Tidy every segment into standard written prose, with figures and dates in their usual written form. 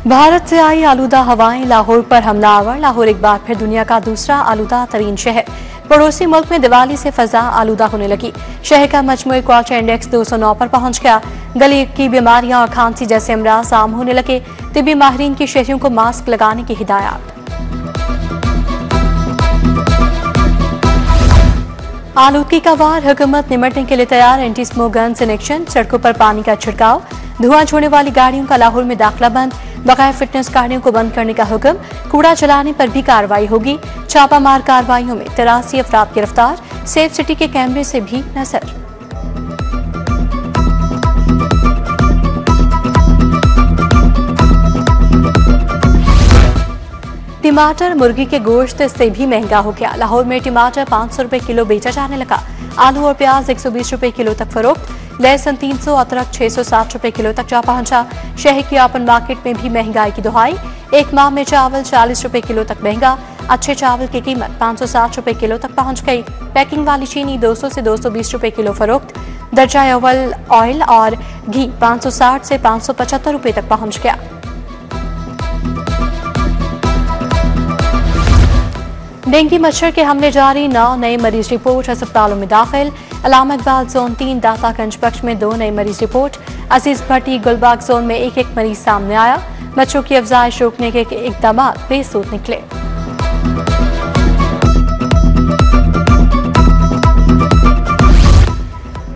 भारत से आई आलूदा हवाएं लाहौर पर हमलावर। लाहौर एक बार फिर दुनिया का दूसरा आलूदा तरीन शहर। पड़ोसी मुल्क में दिवाली से फजा आलूदा होने लगी। शहर का मजमूई क्वालिटी इंडेक्स 209 पर पहुंच गया। गले की बीमारियां और खांसी जैसे अमराज आम होने लगे। तिब्बी माहिरीन की शहरियों को मास्क लगाने की हिदायत। आलूदगी का वार, हुकूमत निमटने के लिए तैयार। एंटी स्मोक गन सिलेक्शन, सड़कों पर पानी का छिड़काव, धुआं छोड़ने वाली गाड़ियों का लाहौर में दाखिला बंद। बगैर फिटनेस गाड़ियों को बंद करने का हुक्म। कूड़ा जलाने पर भी कार्रवाई होगी। छापामार कार्रवाइयों में 83 अफराद गिरफ्तार। सेफ सिटी के कैमरे से भी नजर। टमाटर मुर्गी के गोश्त से भी महंगा हो गया। लाहौर में टमाटर 500 रुपए किलो बेचा जाने लगा। आलू और प्याज 120 रुपए किलो तक फरोख्त। लहसुन 300, अदरक 660 रुपए किलो तक जा पहुंचा। शहर की ओपन मार्केट में भी महंगाई की दुहाई। एक माह में चावल 40 रुपए किलो तक महंगा। अच्छे चावल की कीमत 560 रुपए किलो तक पहुंच गई। पैकिंग वाली चीनी 200 से 220 रुपए किलो फरोख्त। दर्जा अव्वल ऑयल और घी 560 से 575 रुपए तक पहुंच गया। डेंगू मच्छर के हमले जारी, 9 नए मरीज रिपोर्ट। अस्पतालों में दाखिल। अलामा इकबाल जोन 3 दातागंज बख्श में 2 नए मरीज रिपोर्ट। अजीज भट्टी गुलबाग जोन में एक मरीज सामने आया। मच्छरों की अफजाइश रोकने के इकदाम बेसूद निकले।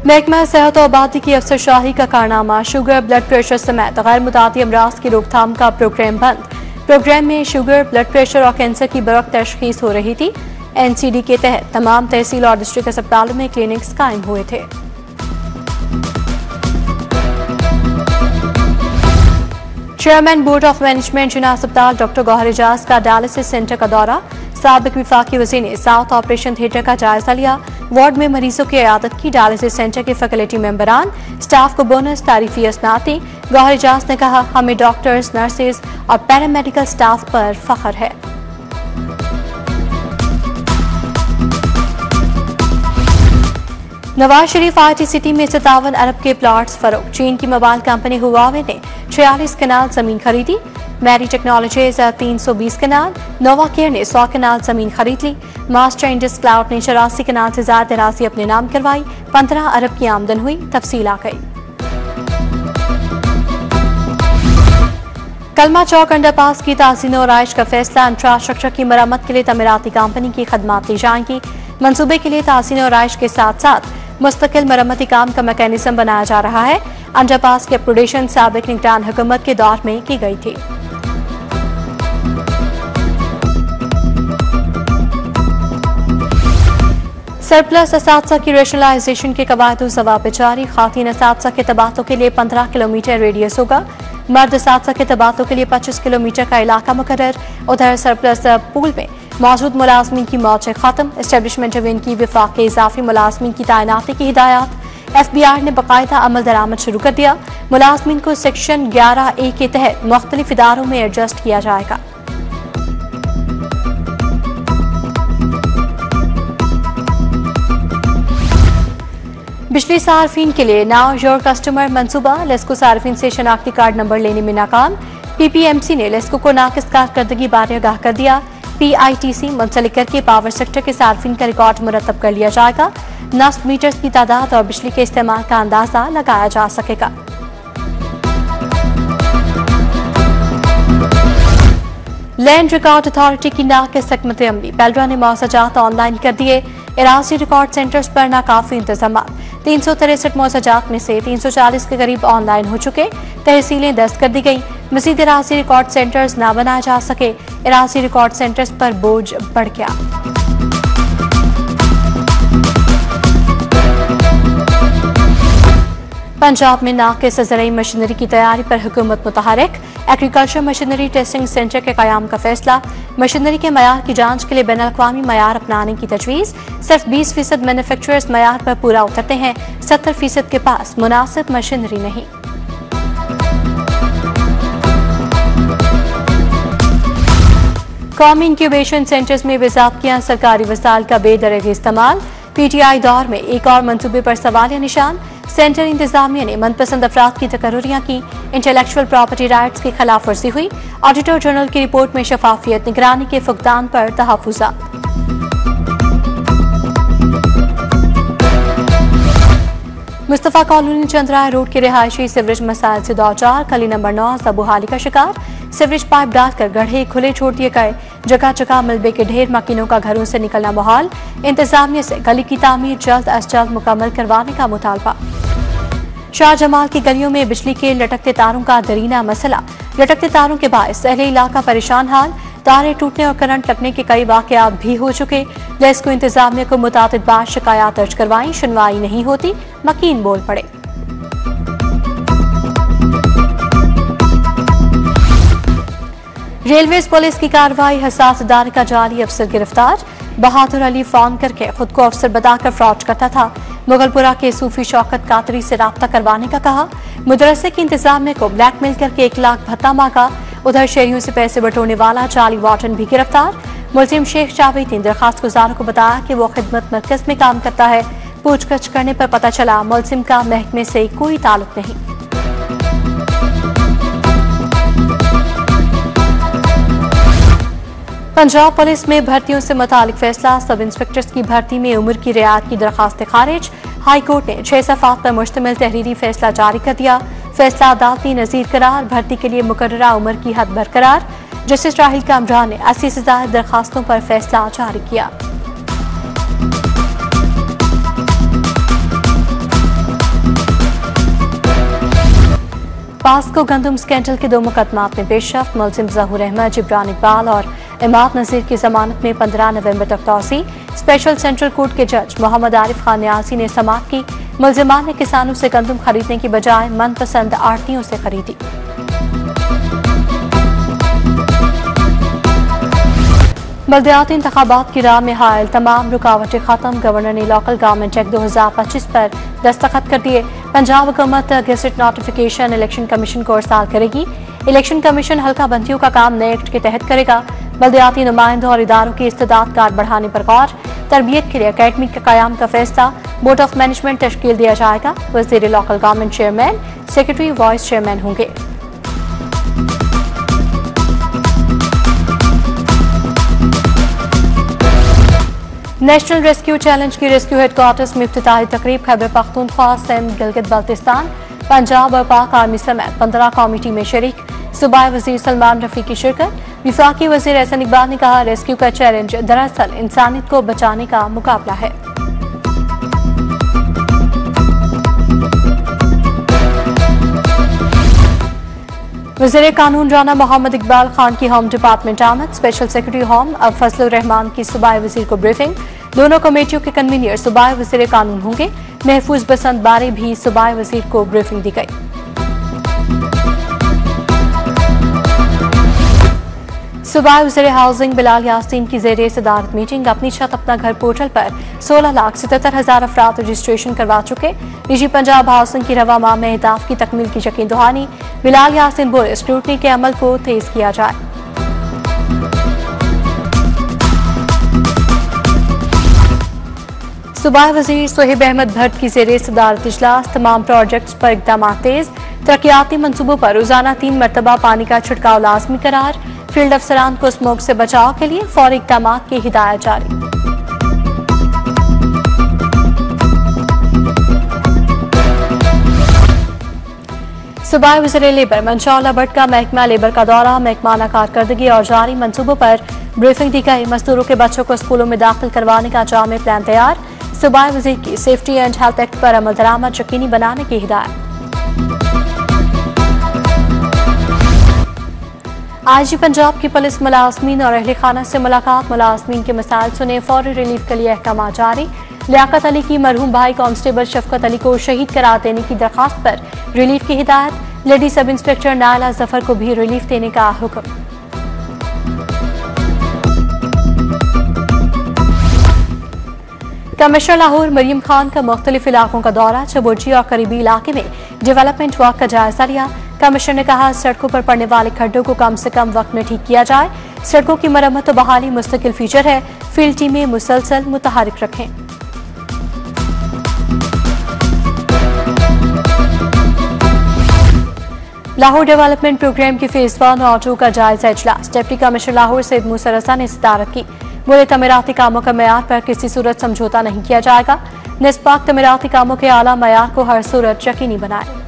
महकमा सेहत और आबादी की अफसरशाही का कारनामा, शुगर ब्लड प्रेशर समेत गैर मुतादी अमराज की रोकथाम का प्रोग्राम बंद। प्रोग्राम में शुगर, ब्लड प्रेशर और कैंसर की बरक तशखीस हो रही थी। एनसीडी के तहत तमाम तहसील और डिस्ट्रिक्ट अस्पतालों में क्लिनिक्स कायम हुए थे। चेयरमैन बोर्ड ऑफ मैनेजमेंट जिना अस्पताल डॉक्टर गौहर एजाज का डायलिसिस सेंटर का दौरा। साबिक विफाकी वज़ीर ने साउथ ऑपरेशन थिएटर का जायजा लिया। वार्ड में मरीजों की इयादत की। डायलिसिस सेंटर के फैकल्टी मेंबरान स्टाफ को बोनस तारीफी असनाद दी। गौहर एजाज ने कहा, हमें डॉक्टर्स, नर्सेज और पैरामेडिकल स्टाफ पर फख्र है। नवाज शरीफ आईटी सिटी में 57 अरब के प्लॉट्स फरोख्त। चीन की मोबाइल कंपनी हुआवे ने 46 कनाल जमीन खरीदी। मैरी टेक्नोलॉजीज 320 कनाल, नोवा केयर ने 100 कनाल जमीन खरीद ली। मास्टर इंडस क्लाउड ने 84 कनाल से ज्यादा राशि अपने नाम करवाई। 15 अरब की आमदन हुई। तफसील आ गई। कलमा चौक अंडरपास की तासीन और आयश का फैसला। इंफ्रास्ट्रक्चर की मरम्मत के लिए तमीराती कंपनी की खदमात ली जाएंगी। मंसूबे के लिए तासीन और आयश के साथ साथ मुस्तकिल मरम्मती काम का मैकेनिज्म बनाया जा रहा है। अंडरपास की अपग्रेडेशन साबिक निगरान हुकूमत के दौर में की गई थी। सरप्लस असातिज़ा की रेशनलाइजेशन के कवायद ज़वाबित जारी। खातीन असातिज़ा के तबादलों के लिए 15 किलोमीटर रेडियस होगा। मर्द असातिज़ा के तबादलों के लिए 25 किलोमीटर का इलाका मुकर्रर। उधर सरप्लस पूल में मौजूद मुलाजमीन की मौत से खत्म। एस्टेब्लिशमेंट विंग की विफाक के इजाफी मुलाजमीन की तैनाती की हिदायत। FBI ने बाकायदा अमल दरामद शुरू कर दिया। मुलाजमीन को सेक्शन 11A के तहत मुख्तलिफ इदारों में एडजस्ट किया जाएगा। बिजली सार्फिन के लिए नाउ योर कस्टमर मंसूबा। लेस्को सार्फिन से शनाख्ती कार्ड नंबर लेने में नाकाम। PPMC ने लेस्को को नाकिस कारकर्दगी बारे आगाह कर दिया। PITC मुंसलिक करके पावर सेक्टर के सार्फिन का रिकॉर्ड मुरतब कर लिया जाएगा। नस्ब मीटर्स की तादाद और बिजली के इस्तेमाल का अंदाजा लगाया जा सकेगा। लैंड रिकॉर्ड अथॉरिटी की नाकिस हिकमत अमली। पेल्ड्रा ने मौसजात ऑनलाइन कर दिए। इरासी रिकॉर्ड सेंटर्स पर नाकाफी इंतजाम। 363 मौसजात में से 340 के करीब ऑनलाइन हो चुके। तहसीलें दस्त कर दी गई। मजीद इरासी रिकॉर्ड सेंटर्स ना बनाए जा सके। इरासी रिकॉर्ड सेंटर्स पर बोझ बढ़ गया। पंजाब में नाकिस ज़रई मशीनरी की तैयारी पर हुकूमत मुतहरिक। एग्रीकल्चर मशीनरी टेस्टिंग सेंटर के क़याम का फैसला। मशीनरी के मयार की जांच के लिए बैन अल-अक़वामी मयार अपनाने की तजवीज़। सिर्फ 20% मैन्युफैक्चरर्स मयार पर पूरा उतरते हैं। 70% के पास मुनासिब मशीनरी नहीं। कौमी इंक्यूबेशन सेंटर्स में वज़ाफ़तियाँ सरकारी वसाइल का बेदरग इस्तेमाल। PTI दौर में एक और मंसूबे पर सवालिया निशान। सेंटर इंतजामिया ने मनपसंद अफराद की तकर्रियां की। इंटेलेक्चुअल प्रॉपर्टी राइट्स की खिलाफ वर्जी हुई। ऑडिटर जनरल की रिपोर्ट में शफाफियत, निगरानी के फुकदान पर तहफ्फुज़ात। मुस्तफा कॉलोनी चंद्राय रोड के रिहायशी सिवरेज मसाइल से दो चार। गली नंबर 9 सबुहाली का शिकार। सिवरेज पाइप डालकर गड्ढे खुले छोड़ दिए गए। जगह जगह मलबे के ढेर, मकीनों का घरों से निकलना मुहाल। इंतजामिया से गली की तामीर जल्द अज जल्द मुकम्मल करवाने का मुतालबा। शाहजमाल की गलियों में बिजली के लटकते तारों का दरीना मसला। लटकते तारों के बायस अहले इलाका परेशान हाल। तारें टूटने और करंट लगने के कई वाकयात भी हो चुके। लेस्को इंतजामिया को मुतादिद बार शिकायत दर्ज करवाई, सुनवाई नहीं होती, मकीन बोल पड़े। रेलवेज पुलिस की कार्रवाई, हसास इदारे का जाली अफसर गिरफ्तार। बहादुर अली फोन करके खुद को अफसर बताकर फ्रॉड करता था। मुगलपुरा के सूफी शौकत कातरी से राब्ता करवाने का कहा। मदरसे की इंतजामिया को ब्लैकमेल करके 1 लाख भत्ता मांगा। उधर शहरियों से पैसे बटोरने वाला जाली वार्डन भी गिरफ्तार। मुलजिम शेख जावेद ने दरखास्त गुजारों को बताया कि वो खिदमत मरकज में काम करता है। पूछताछ करने पर पता चला मुलजिम का महकमे से कोई ताल्लुक नहीं। पंजाब पुलिस में भर्तियों से मुतालिक फैसला। सब इंस्पेक्टर्स की भर्ती में उम्र की रियायत की दरखास्त खारिज। हाई कोर्ट ने 6 सफ़ात पर मुश्तमिल तहरीरी फैसला जारी कर दिया। फैसला अदालती नज़ीर करार। भर्ती के लिए मुकर्ररा उम्र की हद बरकरार। जस्टिस राहिल कामरान ने 80 से ज़ायद दरखास्तों पर फैसला जारी किया। पास्को गंदम स्कैंडल के 2 मुकदमात में पेशरफ्त। मुलजिम ज़हूर अहमद, जिब्रान इकबाल और इमाद नज़ीर की जमानत में 15 नवंबर तक तौसी। स्पेशल सेंट्रल कोर्ट के जज मोहम्मद आरिफ खान न्यासी ने समाअत की। मुलजिमान ने किसानों से गंदम खरीदने की बजाय मनपसंद आड़तियों से खरीदी। बल्दियाती इंतखाबात की राह में हायल, तमाम रुकावटें खत्म। गवर्नर ने लोकल गवर्नमेंट एक्ट 2025 पर दस्तखत कर दिए। पंजाब हुकूमत गेजेट नोटिफिकेशन इलेक्शन कमीशन को इरसाल करेगी। इलेक्शन कमीशन हल्का बंदियों का काम नए एक्ट के तहत करेगा। बल्दियाती नुमाइंदों और इदारों की इस्तेदाद कार बढ़ाने पर गौर। तरबियत के लिए अकेडमी के क़याम का फैसला। बोर्ड ऑफ मैनेजमेंट तश्कील दिया जाएगा। वज़ीर local government chairman, secretary, vice chairman होंगे। नेशनल रेस्क्यू चैलेंज की रेस्क्यू हेडक्वार्टर्स में इफ्तिताही तकरीब। खैबर पख्तूनख्वा, सिंध, गिलगित बल्तिस्तान, पंजाब और पाक आर्मी समेत 15 कौमी टीमें शरीक। सूबाई वजीर सलमान रफी की शिरकत। विफाकी वजीर एहसन इकबाल ने कहा, रेस्क्यू का चैलेंज दरअसल इंसानियत को बचाने का मुकाबला है। वज़ीर कानून राना मोहम्मद इकबाल खान की होम डिपार्टमेंट आमद। स्पेशल सेक्रेटरी होम अब फजलुर रहमान की सूबाई वजीर को ब्रीफिंग। दोनों कमेटियों के कन्वीनियर सूबाई वज़ीर कानून होंगे। महफूज बसंत बारे भी सूबाई वजीर को ब्रीफिंग दी गई। सूबाई वज़ीर हाउसिंग बिलाल यासीन की ज़ेरे सदारत मीटिंग। अपनी छत अपना घर पोर्टल पर 16,77,000 अफराद रजिस्ट्रेशन करवा चुके। निजी पंजाब हाउसिंग की रवा माह में अहदाफ की तकमील की यकीन दहानी। बिलाल यासीन बोले, स्क्रूटनी के अमल को तेज किया जाए। सूबाई वज़ीर सोहेब अहमद भट्ट की ज़ेरे सदारत इजलास। तमाम प्रोजेक्ट्स पर इक़दाम तेज। तरक्याती मंसूबों पर रोजाना 3 मरतबा पानी का छिड़काव लाजमी करार। फील्ड अफसरान को स्मोक से बचाव के लिए फौरी इक़दाम की हिदायत जारी। सूबाई वज़ीर लेबर मंशा भट्ट का महकमा लेबर का दौरा। महकमाना कारकर्दगी और जारी मंसूबों पर ब्रीफिंग दी गई। मजदूरों के बच्चों को स्कूलों में दाखिल करवाने का जामे प्लान तैयार। सूबाई वज़ीर की सेफ्टी एंड हेल्थ एक्ट पर अमल दरामद यकीनी बनाने की हिदायत। आईजी पंजाब की पुलिस मुलाजमीन और अहले खाना से मुलाकात। मुलाजमीन के मसाइल सुने, फौरी रिलीफ के लिए अहकाम जारी। लियाकत अली की मरहूम भाई कांस्टेबल शफकत अली को शहीद करार देने की दरखास्त पर रिलीफ की हिदायत। Lady sub inspector Naila Zafar को भी रिलीफ देने का हुक्म। कमिश्नर लाहौर मरियम खान का मुख्तलिफ इलाकों का दौरा। चबोची और करीबी इलाके में डेवलपमेंट वर्क का जायजा लिया। कमिश्नर ने कहा, सड़कों पर पड़ने वाले खड्डों को कम से कम वक्त में ठीक किया जाए। सड़कों की मरम्मत और बहाली मुस्तकिल फीचर है। फील्ड टीमें मुसलसल मुतहरिक रखें। लाहौर डेवलपमेंट प्रोग्राम की फेज 1 और 2 का जायजा इजलास। डिप्टी कमिश्नर लाहौर सैयद मूसा रजा ने सदारत की। बोले तमीराती कामों का मयार पर किसी सूरत समझौता नहीं किया जाएगा। निस्पाक तमीराती कामों के आला मयार को हर सूरत यकीनी बनाए।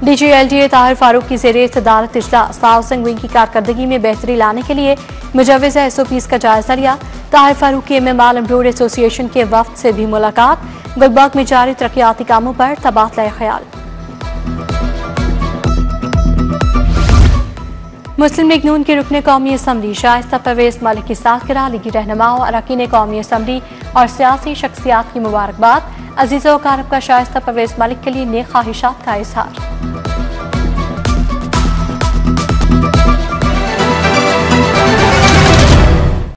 DGLDA ताहिर फारूक की ज़ेरे सदारत इजलास। हाउसिंग विंग की कारकर्दगी में बेहतरी लाने के लिए मुजव्वज़ SOPs का जायजा लिया। ताहिर फारूक की MM आलम रोड एसोसिएशन के वफ्द से भी मुलाकात। गुलबर्ग में जारी तरक्याती कामों पर तबादला ख्याल। मुस्लिम लीग नून के रुकने कौमी असम्बली शाइस्ता परवेज मलिक की सालगिरह लीगी रहनुमाओं, अरकान कौमी असम्बली और सियासी शख्सियात की मुबारकबाद। अजीज़ वकार का शाइस्ता परवेज मलिक के लिए नेक ख्वाहिशात का इजहार।